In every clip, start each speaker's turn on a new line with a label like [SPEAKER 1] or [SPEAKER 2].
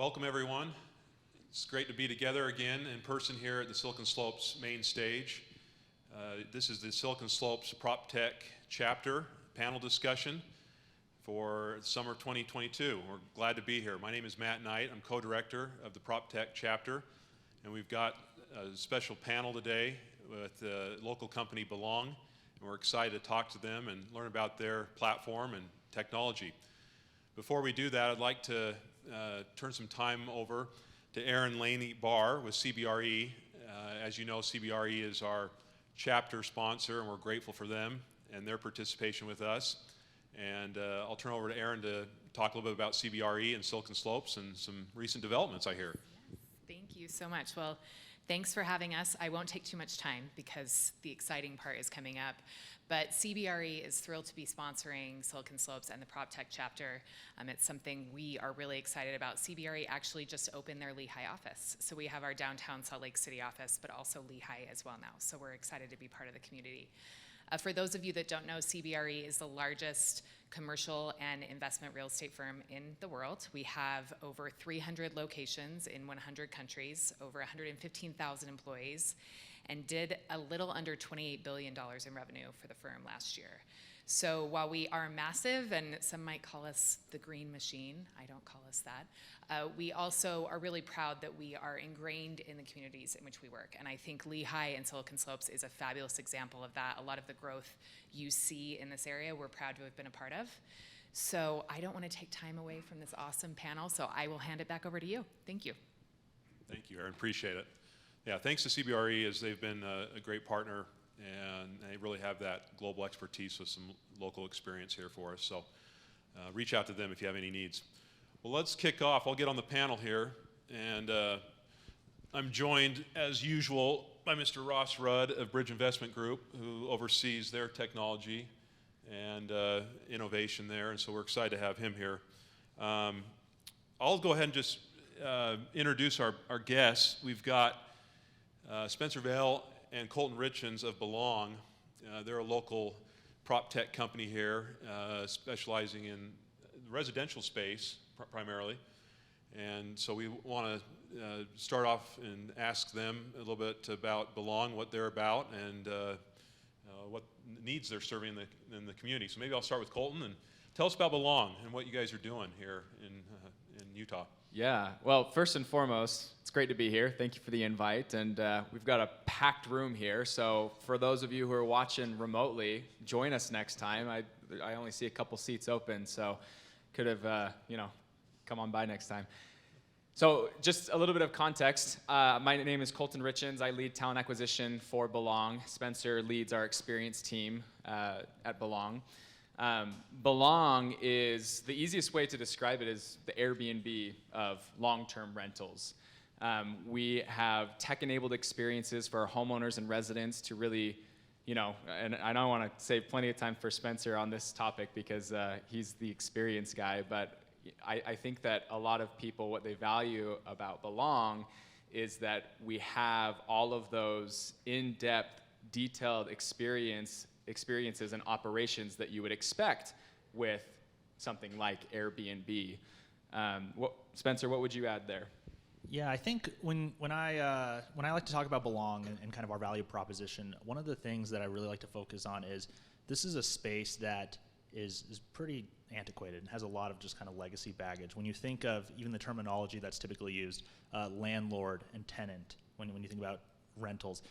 [SPEAKER 1] Welcome everyone. It's great to be together again in person here at the Silicon Slopes main stage. This is the Silicon Slopes PropTech chapter panel discussion for summer 2022. We're glad to be here. My name is Matt Knight. I'm co-director of the PropTech chapter, and we've got a special panel today with the local company Belong, and we're excited to talk to them and learn about their platform and technology. Before we do that, I'd like to turn some time over to Aaron Laney-Barr with CBRE. As you know, CBRE is our chapter sponsor, and we're grateful for them and their participation with us. And I'll turn over to Aaron to talk a little bit about CBRE and Silicon Slopes and some recent developments, I hear.
[SPEAKER 2] Yes. Thank you so much. Well, thanks for having us. I won't take too much time because the exciting part is coming up. But CBRE is thrilled to be sponsoring Silicon Slopes and the PropTech chapter. It's something we are really excited about. CBRE actually just opened their Lehigh office. So we have our downtown Salt Lake City office, but also Lehigh as well now. So we're excited to be part of the community. For those of you that don't know, CBRE is the largest commercial and investment real estate firm in the world. We have over 300 locations in 100 countries, over 115,000 employees, and did a little under $28 billion in revenue for the firm last year. So while we are massive, and some might call us the green machine, I don't call us that, we also are really proud that we are ingrained in the communities in which we work. And I think Lehigh and Silicon Slopes is a fabulous example of that. A lot of the growth you see in this area, we're proud to have been a part of. So I don't want to take time away from this awesome panel, so I will hand it back over to you. Thank you.
[SPEAKER 1] Thank you, Aaron. Appreciate it. Yeah, thanks to CBRE, as they've been a great partner, and they really have that global expertise with some local experience here for us. So reach out to them if you have any needs. Well, let's kick off. I'll get on the panel here, and I'm joined, as usual, by Mr. Ross Rudd of Bridge Investment Group, who oversees their technology and innovation there, and so we're excited to have him here. I'll go ahead and just introduce our guests. We've got Spencer Vail and Colton Richins of Belong. They're a local PropTech company here, specializing in the residential space primarily. And so we want to start off and ask them a little bit about Belong, what they're about, and what needs they're serving in the community. So maybe I'll start with Colton, and tell us about Belong and what you guys are doing here in Utah.
[SPEAKER 3] Yeah, well, first and foremost, it's great to be here. Thank you for the invite. And we've got a packed room here. So for those of you who are watching remotely, join us next time. I only see a couple seats open, so could have, come on by next time. So just a little bit of context. My name is Colton Richins. I lead talent acquisition for Belong. Spencer leads our experience team at Belong. Belong is, the easiest way to describe it is the Airbnb of long-term rentals. We have tech-enabled experiences for our homeowners and residents to really, and I don't want to save plenty of time for Spencer on this topic because he's the experience guy, but I think that a lot of people, what they value about Belong is that we have all of those in-depth, detailed experiences and operations that you would expect with something like Airbnb. Spencer, what would you add there?
[SPEAKER 4] Yeah, I think when I like to talk about Belong and kind of our value proposition, one of the things that I really like to focus on is this is a space that is pretty antiquated and has a lot of just kind of legacy baggage. When you think of even the terminology that's typically used, landlord and tenant, when you think about rentals,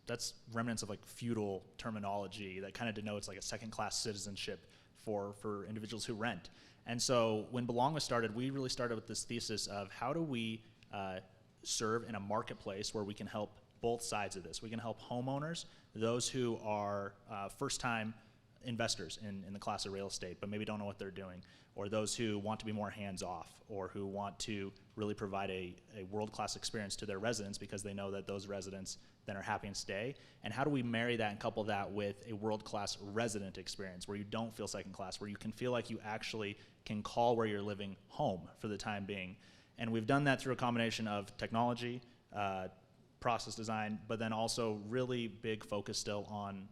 [SPEAKER 4] that's remnants of like feudal terminology that kind of denotes like a second-class citizenship for individuals who rent. And so when Belong was started, we really started with this thesis of how do we serve in a marketplace where we can help both sides of this. We can help homeowners, those who are first-time investors in the class of real estate but maybe don't know what they're doing, or those who want to be more hands-off, or who want to really provide a world-class experience to their residents because they know that those residents then are happy and stay. And how do we marry that and couple that with a world-class resident experience where you don't feel second-class, where you can feel like you actually can call where you're living home for the time being. And we've done that through a combination of technology, process design, but then also really big focus still on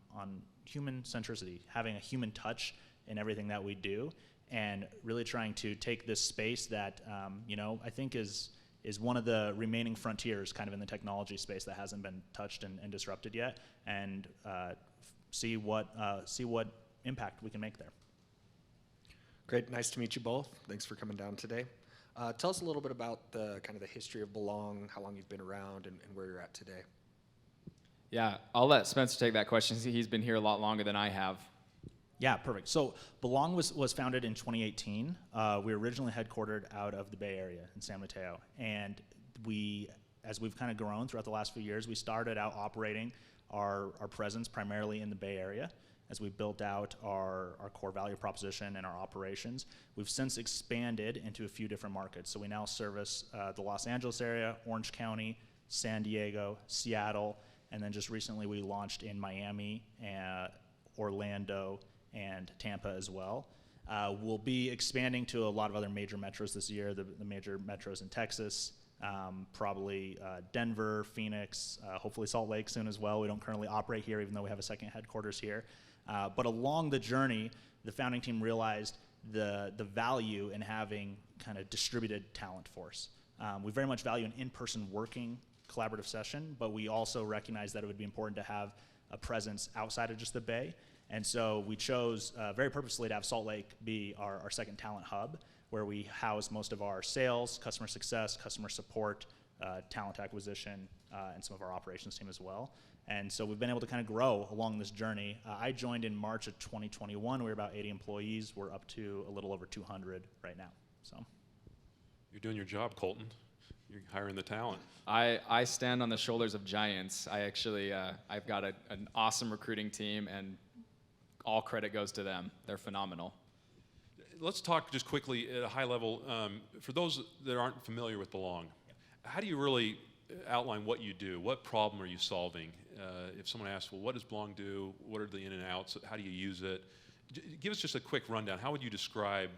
[SPEAKER 4] human centricity, having a human touch in everything that we do. and really trying to take this space that, I think is one of the remaining frontiers kind of in the technology space that hasn't been touched and disrupted yet, and see what impact we can make there.
[SPEAKER 5] Great, nice to meet you both. Thanks for coming down today. Tell us a little bit about the history of Belong, how long you've been around, and where you're at today.
[SPEAKER 3] Yeah, I'll let Spencer take that question. He's been here a lot longer than I have.
[SPEAKER 4] Yeah, perfect. So Belong was founded in 2018. We were originally headquartered out of the Bay Area in San Mateo, and as we've kind of grown throughout the last few years, we started out operating our presence primarily in the Bay Area. As we built out our core value proposition and our operations, we've since expanded into a few different markets. So we now service the Los Angeles area, Orange County, San Diego, Seattle, and then just recently we launched in Miami, Orlando, and Tampa as well. We'll be expanding to a lot of other major metros this year, the major metros in Texas, probably Denver, Phoenix, hopefully Salt Lake soon as well. We don't currently operate here, even though we have a second headquarters here. But along the journey, the founding team realized the value in having kind of distributed talent force. We very much value an in-person working collaborative session, but we also recognize that it would be important to have a presence outside of just the Bay. And so we chose very purposely to have Salt Lake be our second talent hub, where we house most of our sales, customer success, customer support, talent acquisition, and some of our operations team as well. And so we've been able to kind of grow along this journey. I joined in March of 2021. We were about 80 employees. We're up to a little over 200 right now. So
[SPEAKER 1] You're doing your job, Colton. You're hiring the talent.
[SPEAKER 3] I stand on the shoulders of giants. I actually, I've got an awesome recruiting team, and all credit goes to them. They're phenomenal.
[SPEAKER 1] Let's talk just quickly at a high level. For those that aren't familiar with Belong, how do you really outline what you do? What problem are you solving? If someone asks, well, what does Belong do? What are the in and outs? How do you use it? Give us just a quick rundown. How would you describe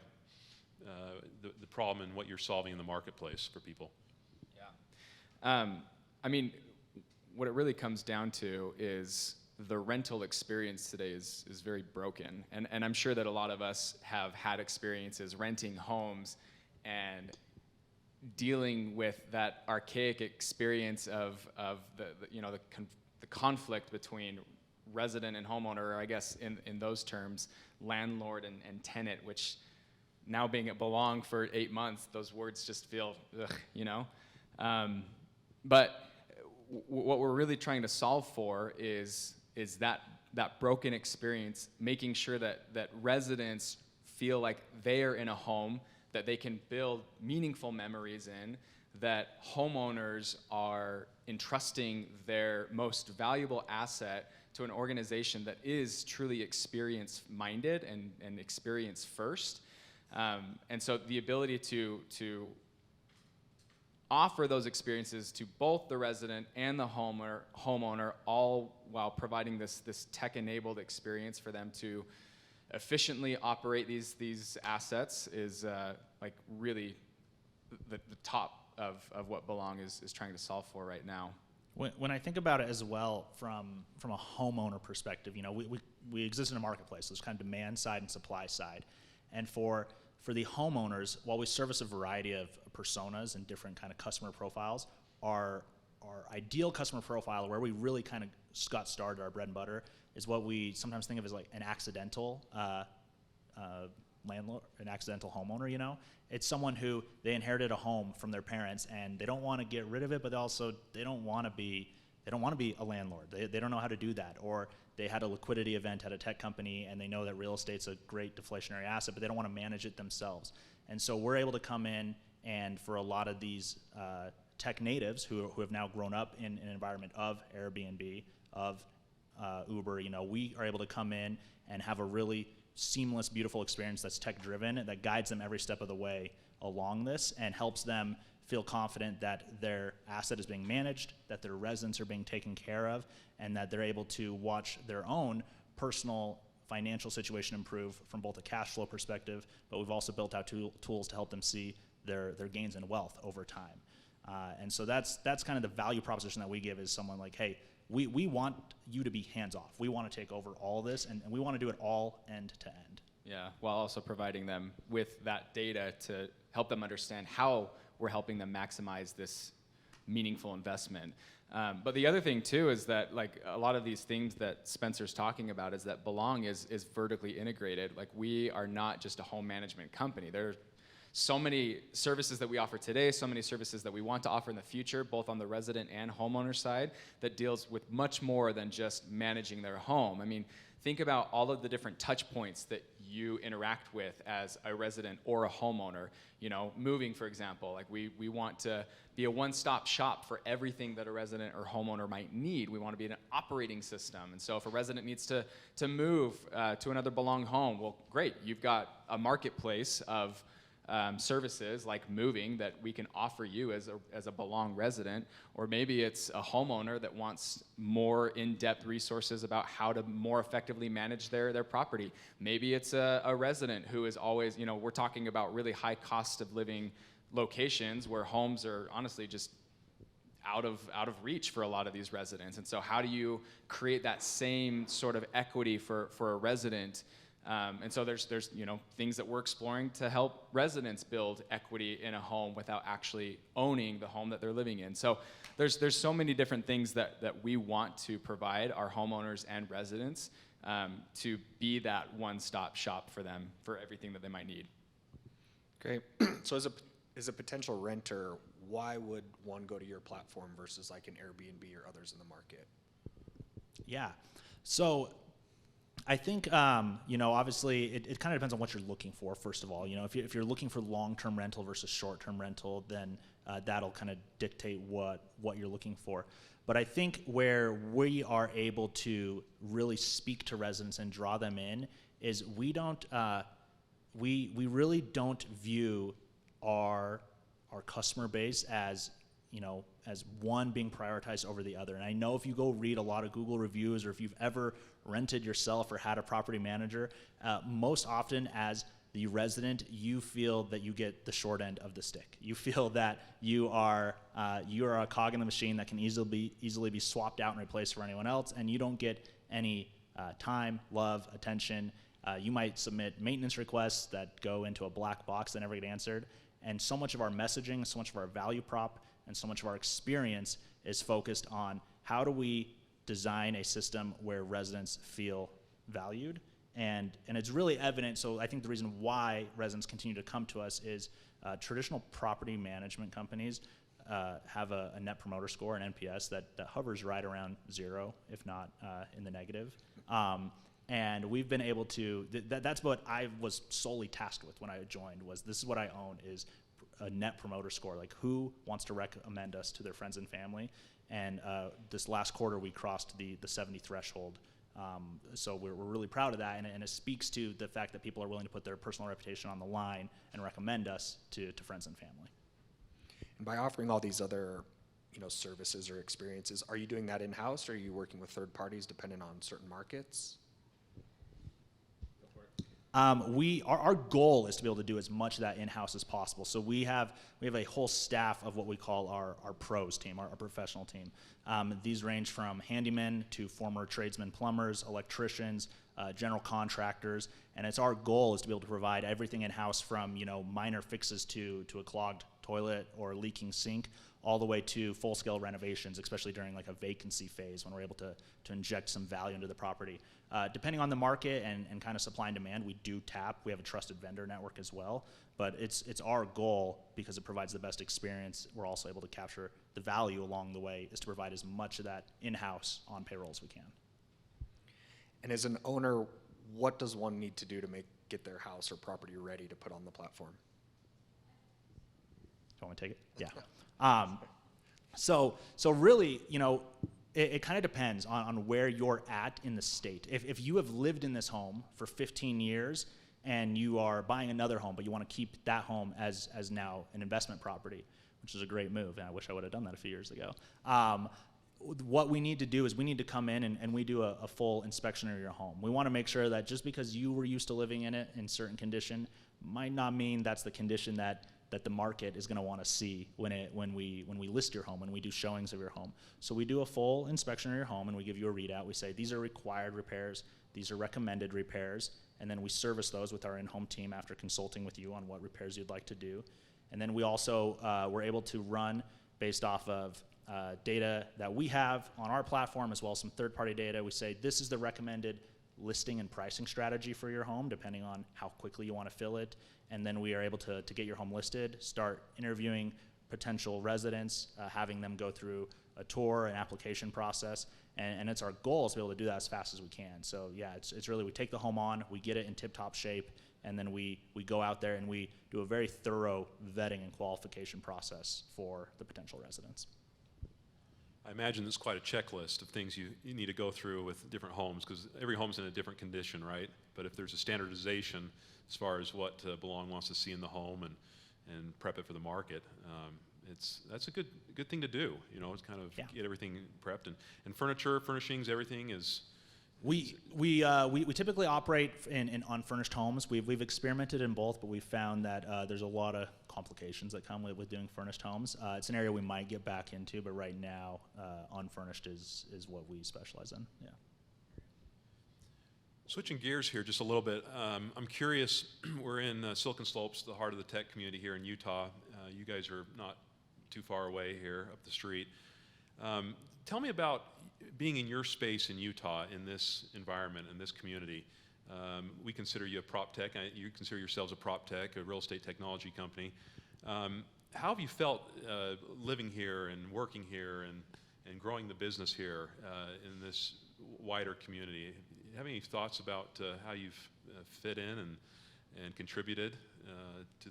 [SPEAKER 1] the problem and what you're solving in the marketplace for people?
[SPEAKER 3] Yeah. I mean, what it really comes down to is the rental experience today is very broken. And I'm sure that a lot of us have had experiences renting homes and dealing with that archaic experience of the conflict between resident and homeowner, or I guess in those terms, landlord and tenant, which now being at Belong for 8 months, those words just feel, But what we're really trying to solve for is that broken experience, making sure that residents feel like they are in a home that they can build meaningful memories in, that homeowners are entrusting their most valuable asset to an organization that is truly experience-minded and experience-first. And so the ability to offer those experiences to both the resident and the homeowner, all while providing this tech-enabled experience for them to efficiently operate these assets is like really the top of what Belong is trying to solve for right now.
[SPEAKER 4] When I think about it as well from a homeowner perspective, we exist in a marketplace. There's kind of demand side and supply side. And for the homeowners, while we service a variety of personas and different kind of customer profiles, our ideal customer profile, where we really kind of got started, our bread and butter, is what we sometimes think of as like an accidental landlord, an accidental homeowner. It's someone who they inherited a home from their parents and they don't want to get rid of it, but also they don't want to be a landlord. They don't know how to do that, or they had a liquidity event at a tech company and they know that real estate's a great deflationary asset, but they don't want to manage it themselves. And so we're able to come in, and for a lot of these tech natives who have now grown up in an environment of Airbnb, of Uber, we are able to come in and have a really seamless, beautiful experience that's tech-driven, that guides them every step of the way along this and helps them feel confident that their asset is being managed, that their residents are being taken care of, and that they're able to watch their own personal financial situation improve from both a cash flow perspective, but we've also built out tools to help them see their gains in wealth over time. And so that's kind of the value proposition that we give, is someone like, hey, we want you to be hands-off. We want to take over all this, and we want to do it all end to end.
[SPEAKER 3] Yeah, while also providing them with that data to help them understand how we're helping them maximize this meaningful investment. But the other thing too is that like a lot of these things that Spencer's talking about is that Belong is vertically integrated. Like we are not just a home management company. There's so many services that we offer today, so many services that we want to offer in the future, both on the resident and homeowner side, that deals with much more than just managing their home. I mean, think about all of the different touch points that you interact with as a resident or a homeowner. You know, moving, for example, like we want to be a one-stop shop for everything that a resident or homeowner might need. We want to be an operating system. And so if a resident needs to move to another Belong home, well, great. You've got a marketplace of services like moving that we can offer you as a Belong resident, or maybe it's a homeowner that wants more in-depth resources about how to more effectively manage their property. Maybe it's a resident who is always, you know, we're talking about really high cost of living locations where homes are honestly just out of reach for a lot of these residents. And so how do you create that same sort of equity for a resident? And so there's you know, things that we're exploring to help residents build equity in a home without actually owning the home that they're living in. So there's so many different things that we want to provide our homeowners and residents to be that one-stop shop for them for everything that they might need.
[SPEAKER 5] Great. So as a potential renter, why would one go to your platform versus like an Airbnb or others in the market?
[SPEAKER 4] Yeah. So I think, you know, obviously it kind of depends on what you're looking for, first of all. You know, if you're looking for long-term rental versus short-term rental, then that'll kind of dictate what you're looking for. But I think where we are able to really speak to residents and draw them in is we really don't view our customer base as, you know, as one being prioritized over the other. And I know if you go read a lot of Google reviews, or if you've ever rented yourself or had a property manager, most often as the resident, you feel that you get the short end of the stick. You feel that you are a cog in the machine that can easily be swapped out and replaced for anyone else, and you don't get any time, love, attention. You might submit maintenance requests that go into a black box that never get answered. And so much of our messaging, so much of our value prop, and so much of our experience is focused on how do we design a system where residents feel valued. And it's really evident. So I think the reason why residents continue to come to us is traditional property management companies have a net promoter score, an NPS, that hovers right around 0, if not in the negative. And we've been able to, that's what I was solely tasked with when I joined, was this is what I own, is a net promoter score, like who wants to recommend us to their friends and family. And this last quarter we crossed the 70 threshold. So we're really proud of that, and it speaks to the fact that people are willing to put their personal reputation on the line and recommend us to friends and family.
[SPEAKER 5] And by offering all these other, you know, services or experiences, are you doing that in-house, or are you working with third parties depending on certain markets?
[SPEAKER 4] Our goal is to be able to do as much of that in-house as possible. So we have a whole staff of what we call our pros team, our professional team. These range from handymen to former tradesmen, plumbers, electricians, general contractors, and it's our goal is to be able to provide everything in-house from, you know, minor fixes to a clogged toilet or leaking sink, all the way to full-scale renovations, especially during like a vacancy phase when we're able to inject some value into the property. Depending on the market and kind of supply and demand, we do tap. We have a trusted vendor network as well, but it's our goal, because it provides the best experience. We're also able to capture the value along the way, is to provide as much of that in-house on payroll as we can.
[SPEAKER 5] And as an owner, what does one need to do to get their house or property ready to put on the platform?
[SPEAKER 4] Do you want me to take it? Yeah. So really, you know, it kind of depends on where you're at in the state. If you have lived in this home for 15 years and you are buying another home, but you want to keep that home as now an investment property, which is a great move, and I wish I would have done that a few years ago. What we need to do is we need to come in and we do a full inspection of your home. We want to make sure that just because you were used to living in it in certain condition might not mean that's the condition that the market is going to want to see when we list your home, when we do showings of your home. So we do a full inspection of your home and we give you a readout. We say these are required repairs, These are recommended repairs, and then we service those with our in-home team after consulting with you on what repairs you'd like to do. And then we also were able to run based off of data that we have on our platform, as well as some third-party data. We say this is the recommended listing and pricing strategy for your home, depending on how quickly you want to fill it. And then we are able to get your home listed, start interviewing potential residents, having them go through a tour, an application process, and it's our goal is to be able to do that as fast as we can. So yeah, it's really, we take the home on, we get it in tip-top shape, and then we go out there and we do a very thorough vetting and qualification process for the potential residents.
[SPEAKER 1] I imagine it's quite a checklist of things you need to go through with different homes, because every home's in a different condition, right? But if there's a standardization as far as what Belong wants to see in the home and prep it for the market, that's a good thing to do. You know, it's kind of get everything prepped, and furniture, furnishings, everything is.
[SPEAKER 4] We typically operate in unfurnished homes. We've experimented in both, but we've found that there's a lot of complications that come with doing furnished homes. It's an area we might get back into, but right now, unfurnished is what we specialize in. Yeah.
[SPEAKER 1] Switching gears here just a little bit, I'm curious, we're in Silicon Slopes, the heart of the tech community here in Utah. You guys are not too far away here up the street. Tell me about being in your space in Utah, in this environment, in this community. We consider you a PropTech. You consider yourselves a PropTech, a real estate technology company. How have you felt living here and working here and growing the business here in this wider community? Do you have any thoughts about how you've fit in and contributed to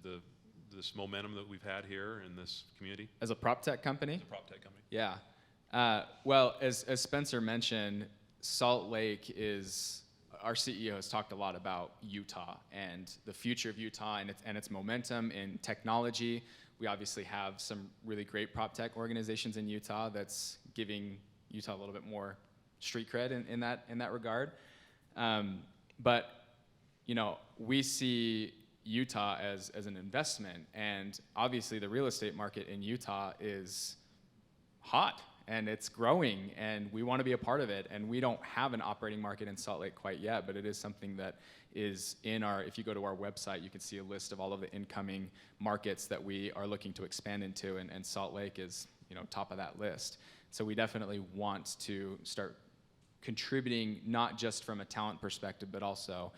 [SPEAKER 1] this momentum that we've had here in this community?
[SPEAKER 3] As a PropTech company?
[SPEAKER 1] As a PropTech company.
[SPEAKER 3] Yeah. Well, as Spencer mentioned, Salt Lake is, our CEO has talked a lot about Utah and the future of Utah and its momentum in technology. We obviously have some really great PropTech organizations in Utah that's giving Utah a little bit more street cred in that regard. But you know, we see Utah as an investment, and obviously the real estate market in Utah is hot and it's growing, and we want to be a part of it. And we don't have an operating market in Salt Lake quite yet, but it is something that is in our, if you go to our website, you can see a list of all of the incoming markets that we are looking to expand into, and Salt Lake is, you know, top of that list. So we definitely want to start contributing, not just from a talent perspective, but also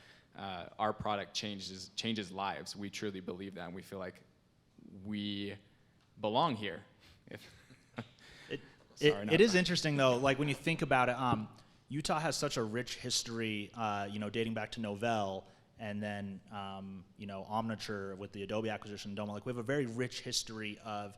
[SPEAKER 3] our product changes lives. We truly believe that, and we feel like we belong here.
[SPEAKER 4] It is interesting though, like when you think about it, Utah has such a rich history, you know, dating back to Vail, and then you know, Omniture with the Adobe acquisition, Doma. Like we have a very rich history of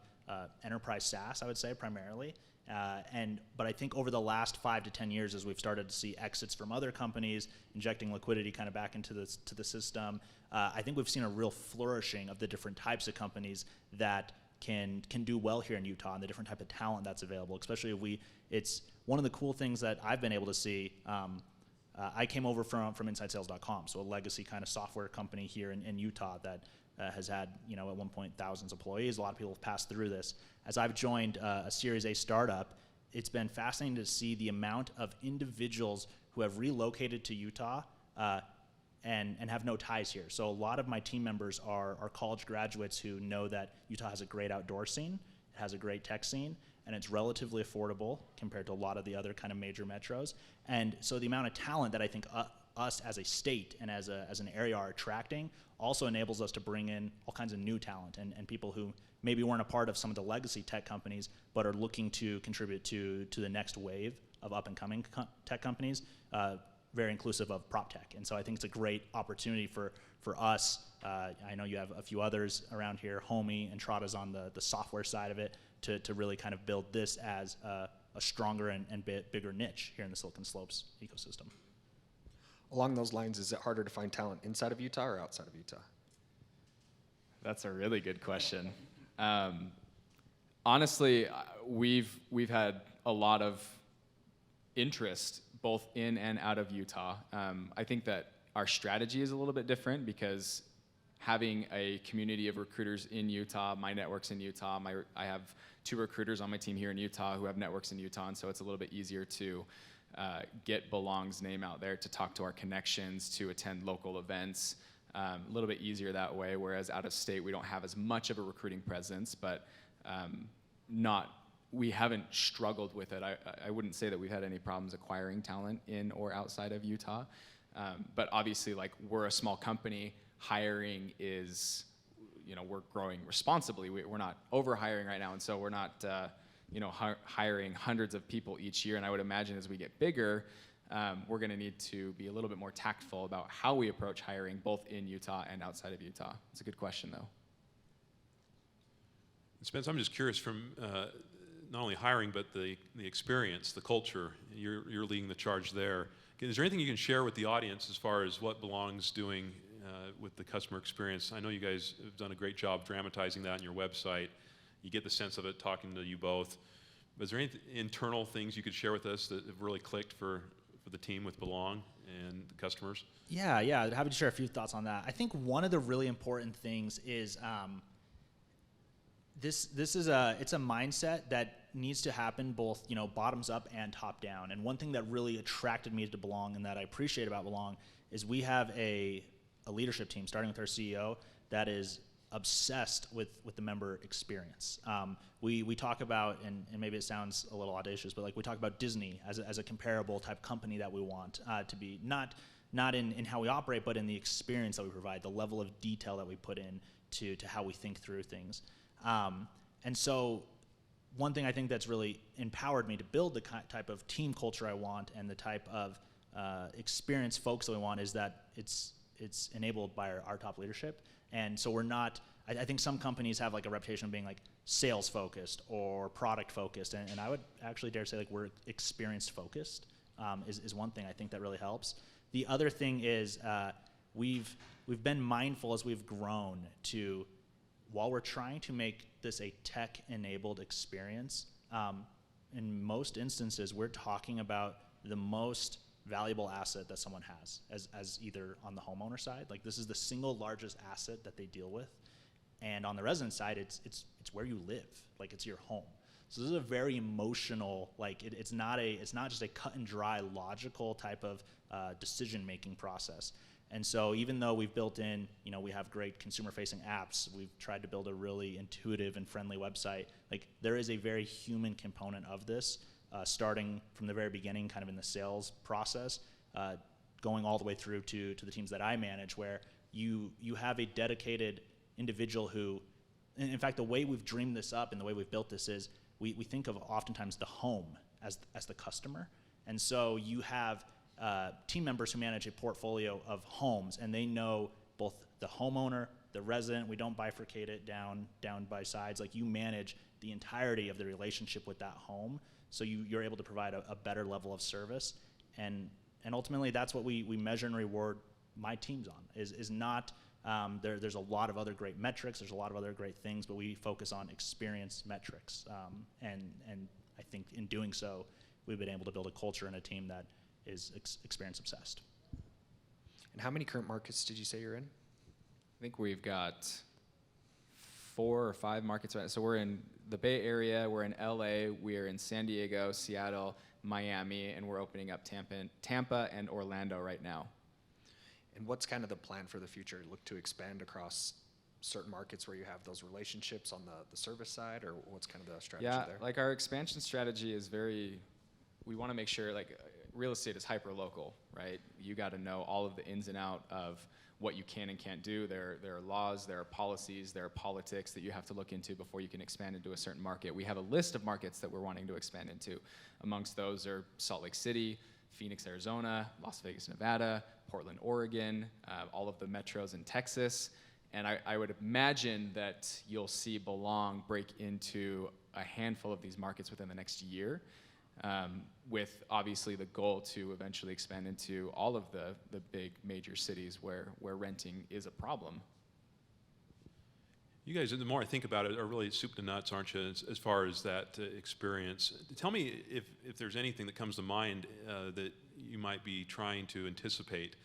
[SPEAKER 4] enterprise SaaS, I would say primarily. But I think over the last 5 to 10 years, as we've started to see exits from other companies, injecting liquidity kind of back into the system, I think we've seen a real flourishing of the different types of companies that can do well here in Utah, and the different type of talent that's available. Especially it's one of the cool things that I've been able to see. I came over from InsideSales.com, so a legacy kind of software company here in Utah that has had, you know, at one point thousands of employees. A lot of people have passed through this. As I've joined a Series A startup, it's been fascinating to see the amount of individuals who have relocated to Utah and have no ties here. So a lot of my team members are college graduates who know that Utah has a great outdoor scene, it has a great tech scene, and it's relatively affordable compared to a lot of the other kind of major metros. And so the amount of talent that I think us as a state and as an area are attracting also enables us to bring in all kinds of new talent and people who maybe weren't a part of some of the legacy tech companies, but are looking to contribute to the next wave of up-and-coming tech companies, very inclusive of PropTech. And so I think it's a great opportunity for us. I know you have a few others around here, Homey and Trada's on the software side of it, to really kind of build this as a stronger and bigger niche here in the Silicon Slopes ecosystem.
[SPEAKER 5] Along those lines, is it harder to find talent inside of Utah or outside of Utah?
[SPEAKER 3] That's a really good question. Honestly, we've had a lot of interest both in and out of Utah. I think that our strategy is a little bit different because having a community of recruiters in Utah, my network's in Utah, I have 2 recruiters on my team here in Utah who have networks in Utah, and so it's a little bit easier to get Belong's name out there, to talk to our connections, to attend local events. A little bit easier that way, whereas out of state we don't have as much of a recruiting presence, but we haven't struggled with it. I wouldn't say that we've had any problems acquiring talent in or outside of Utah, but obviously, like, we're a small company. Hiring is, we're growing responsibly. We're not over hiring right now, and so we're not hiring hundreds of people each year. And I would imagine as we get bigger, we're going to need to be a little bit more tactful about how we approach hiring, both in Utah and outside of Utah. It's a good question, though.
[SPEAKER 1] Spence, I'm just curious, from not only hiring but the experience, the culture. You're leading the charge there. Is there anything you can share with the audience as far as what Belong's doing with the customer experience? I know you guys have done a great job dramatizing that on your website. You get the sense of it talking to you both. But is there any internal things you could share with us that have really clicked for the team with Belong and the customers?
[SPEAKER 4] Yeah, happy to share a few thoughts on that. I think one of the really important things is it's a mindset that needs to happen both bottoms up and top down. And one thing that really attracted me to Belong and that I appreciate about Belong is we have a leadership team, starting with our CEO, that is obsessed with the member experience. We talk about, and maybe it sounds a little audacious, but like we talk about Disney as a comparable type company that we want to be, not in how we operate, but in the experience that we provide, the level of detail that we put in to how we think through things. And so one thing I think that's really empowered me to build the type of team culture I want and the type of experienced folks that we want is that it's enabled by our top leadership. And so we're not, I think some companies have like a reputation of being like sales focused or product focused, and I would actually dare say like we're experience focused is one thing I think that really helps. The other thing is we've been mindful as we've grown to, while we're trying to make this a tech-enabled experience, in most instances we're talking about the most valuable asset that someone has as either on the homeowner side, like this is the single largest asset that they deal with, and on the resident side it's where you live, like it's your home. So this is a very emotional, like it's not just a cut and dry logical type of decision making process. And so even though we've built in, we have great consumer facing apps, we've tried to build a really intuitive and friendly website, like there is a very human component of this, starting from the very beginning, kind of in the sales process, going all the way through to the teams that I manage, where you have a dedicated individual who, in fact, the way we've dreamed this up and the way we've built this is we think of oftentimes the home as the customer. And so you have team members who manage a portfolio of homes, and they know both the homeowner, the resident. We don't bifurcate it down by sides. Like you manage the entirety of the relationship with that home, so you're able to provide a better level of service. And ultimately, that's what we measure and reward my teams on. Is not there's a lot of other great metrics. There's a lot of other great things, but we focus on experience metrics. And I think in doing so, we've been able to build a culture and a team that is experience obsessed.
[SPEAKER 5] And how many current markets did you say you're in?
[SPEAKER 3] I think we've got 4 or 5 markets right now. So we're in the Bay Area, we're in LA, we're in San Diego, Seattle, Miami, and we're opening up Tampa and Orlando right now.
[SPEAKER 5] And what's kind of the plan for the future? Look to expand across certain markets where you have those relationships on the service side, or what's kind of the strategy there?
[SPEAKER 3] Like our expansion strategy is we want to make sure, like, real estate is hyper local, right? You got to know all of the ins and out of what you can and can't do. There are laws, there are policies, there are politics that you have to look into before you can expand into a certain market. We have a list of markets that we're wanting to expand into. Amongst those are Salt Lake City, Phoenix, Arizona, Las Vegas, Nevada, Portland, Oregon, all of the metros in Texas. And I would imagine that you'll see Belong break into a handful of these markets within the next year, with obviously the goal to eventually expand into all of the big major cities where renting is a problem.
[SPEAKER 1] You guys, the more I think about it, are really soup to nuts, aren't you, as far as that experience? Tell me if there's anything that comes to mind that you might be trying to anticipate,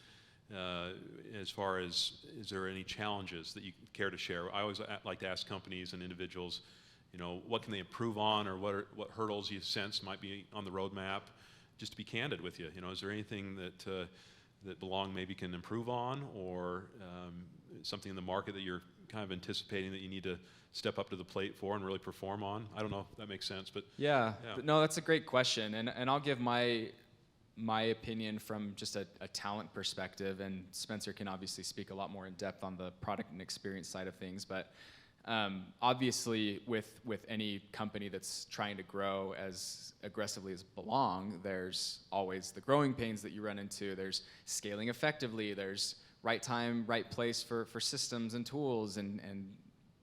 [SPEAKER 1] as far as, is there any challenges that you care to share? I always like to ask companies and individuals, what can they improve on, or what hurdles you sense might be on the roadmap? just to be candid with you, is there anything that that Belong maybe can improve on, or something in the market that you're kind of anticipating that you need to step up to the plate for and really perform on? I don't know if that makes sense, but
[SPEAKER 3] Yeah.
[SPEAKER 1] Yeah.
[SPEAKER 3] No, that's a great question, and I'll give my opinion from just a talent perspective, and Spencer can obviously speak a lot more in depth on the product and experience side of things. But obviously, with any company that's trying to grow as aggressively as Belong, there's always the growing pains that you run into. There's scaling effectively. There's right time, right place for systems and tools and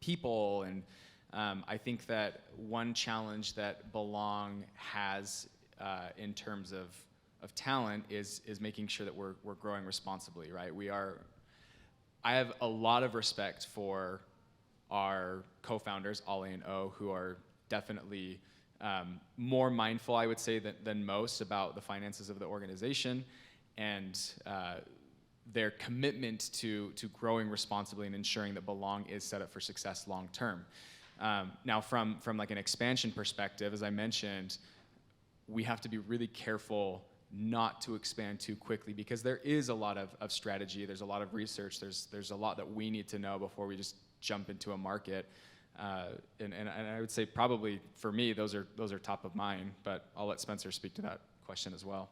[SPEAKER 3] people. And I think that one challenge that Belong has in terms of talent is making sure that we're growing responsibly, right? I have a lot of respect for our co-founders, Ollie and O, who are definitely more mindful, I would say, than most about the finances of the organization, and their commitment to growing responsibly and ensuring that Belong is set up for success long term. Now, from like an expansion perspective, as I mentioned, we have to be really careful not to expand too quickly, because there is a lot of strategy, there's a lot of research, there's a lot that we need to know before we just jump into a market. And I would say probably for me, those are top of mind, but I'll let Spencer speak to that question as well.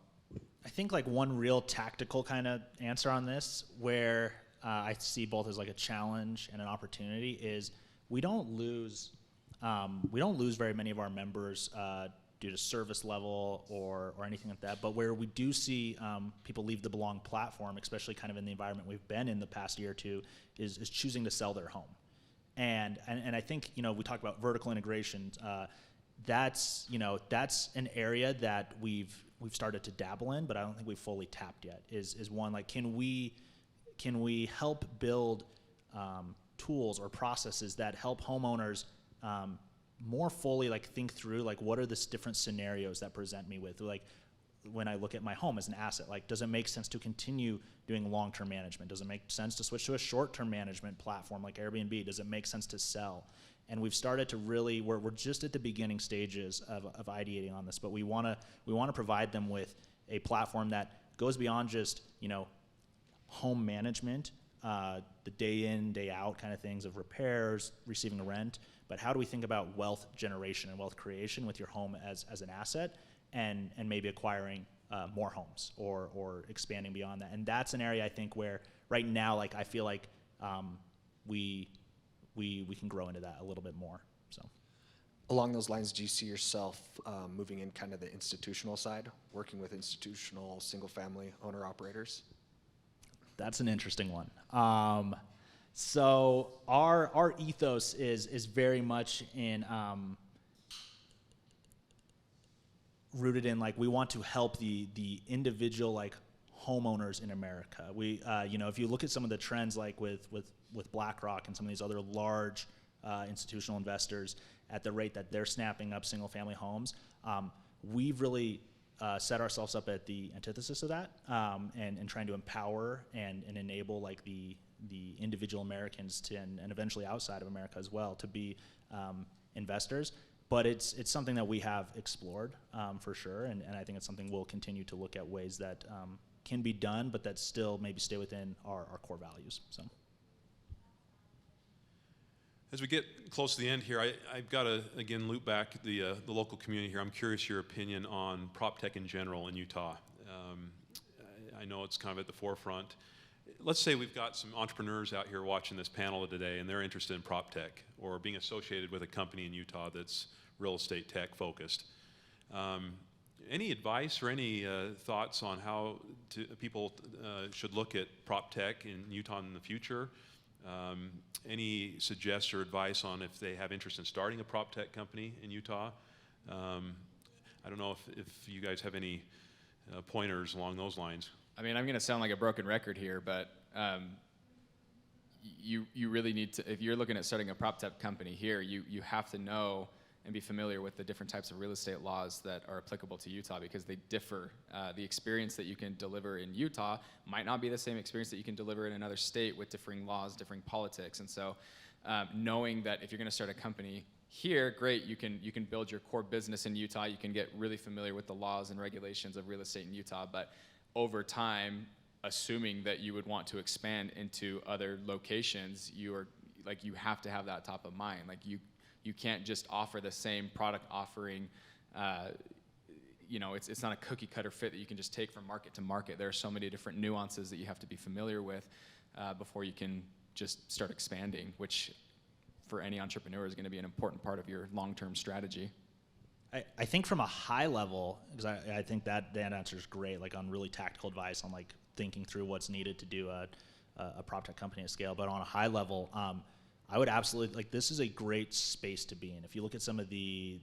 [SPEAKER 4] I think like one real tactical kind of answer on this, where I see both as like a challenge and an opportunity, is we don't lose very many of our members due to service level or anything like that. But where we do see people leave the Belong platform, especially kind of in the environment we've been in the past year or two, is choosing to sell their home. And I think, we talk about vertical integration. That's an area that we've started to dabble in, but I don't think we've fully tapped yet. Is one, like, can we help build tools or processes that help homeowners more fully like think through, like, what are the different scenarios that present me with, like, when I look at my home as an asset, like, does it make sense to continue doing long-term management? Does it make sense to switch to a short-term management platform like Airbnb? Does it make sense to sell? And we've started to really, we're just at the beginning stages of ideating on this, but we want to provide them with a platform that goes beyond just, home management, the day in, day out kind of things of repairs, receiving rent, but how do we think about wealth generation and wealth creation with your home as an asset, and maybe acquiring more homes or expanding beyond that. And that's an area I think where right now, like, I feel like we can grow into that a little bit more. So,
[SPEAKER 5] Along those lines, do you see yourself moving in kind of the institutional side, working with institutional single-family owner-operators?
[SPEAKER 4] that's an interesting one. So our ethos is very much in rooted in, like, we want to help the individual, like, homeowners in America. We if you look at some of the trends, like with BlackRock and some of these other large institutional investors, at the rate that they're snapping up single family homes, we've really set ourselves up at the antithesis of that, and trying to empower and enable, like, the individual Americans to, and eventually outside of America as well, to be investors. But it's something that we have explored for sure, and I think it's something we'll continue to look at ways that can be done, but that still maybe stay within our core values. So,
[SPEAKER 1] as we get close to the end here, I've got to again loop back the local community here. I'm curious your opinion on PropTech in general in Utah. I know it's kind of at the forefront. Let's say we've got some entrepreneurs out here watching this panel today, and they're interested in PropTech or being associated with a company in Utah that's real estate tech focused. Any advice or any thoughts on how people should look at PropTech in Utah in the future? Any suggestions or advice on if they have interest in starting a PropTech company in Utah? I don't know if you guys have any pointers along those lines.
[SPEAKER 3] I mean, I'm going to sound like a broken record here, but you really need to, if you're looking at starting a PropTech company here, you have to know and be familiar with the different types of real estate laws that are applicable to Utah, because they differ. The experience that you can deliver in Utah might not be the same experience that you can deliver in another state with differing laws, differing politics. And so knowing that if you're going to start a company Here, great, you can build your core business in Utah. You can get really familiar with the laws and regulations of real estate in Utah. But over time, assuming that you would want to expand into other locations, you have to have that top of mind. Like you can't just offer the same product offering. It's not a cookie cutter fit that you can just take from market to market. There are so many different nuances that you have to be familiar with before you can just start expanding, which for any entrepreneur is going to be an important part of your long-term strategy.
[SPEAKER 4] I think from a high level, because I think that answer is great, like on really tactical advice on like thinking through what's needed to do a PropTech company at scale. But on a high level, I would absolutely, like, this is a great space to be in. If you look at some of the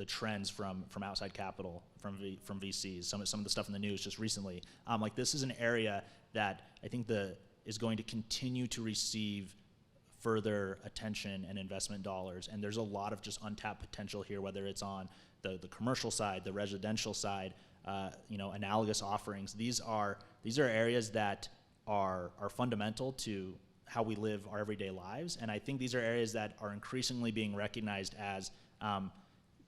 [SPEAKER 4] trends from outside capital, from VCs, some of the stuff in the news just recently, like this is an area that I think is going to continue to receive further attention and investment dollars. And there's a lot of just untapped potential here, whether it's on the commercial side, the residential side, analogous offerings. These are areas that are fundamental to how we live our everyday lives. And I think these are areas that are increasingly being recognized as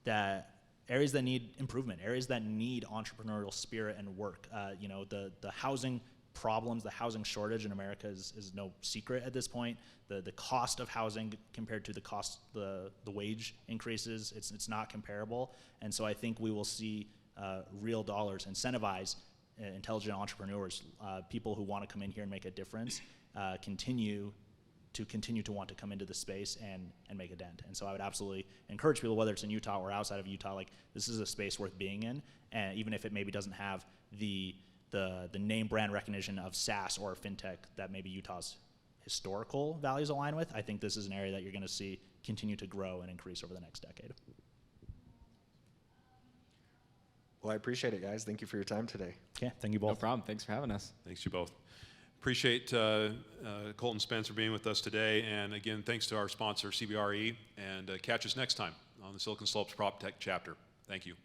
[SPEAKER 4] areas that need improvement, areas that need entrepreneurial spirit and work. The housing problems, the housing shortage in America is no secret at this point. The cost of housing compared to the wage increases, it's not comparable. And so I think we will see real dollars incentivize intelligent entrepreneurs, people who want to come in here and make a difference, continue to want to come into the space and make a dent. And so I would absolutely encourage people, whether it's in Utah or outside of Utah, like this is a space worth being in. And even if it maybe doesn't have the name brand recognition of SaaS or fintech that maybe Utah's historical values align with, I think this is an area that you're going to see continue to grow and increase over the next decade.
[SPEAKER 5] Well, I appreciate it, guys. Thank you for your time today.
[SPEAKER 4] Okay, thank you both.
[SPEAKER 3] No problem. Thanks for having us.
[SPEAKER 1] Thanks you both. Appreciate Colton Spencer being with us today. And again, thanks to our sponsor, CBRE. And catch us next time on the Silicon Slopes PropTech chapter. Thank you.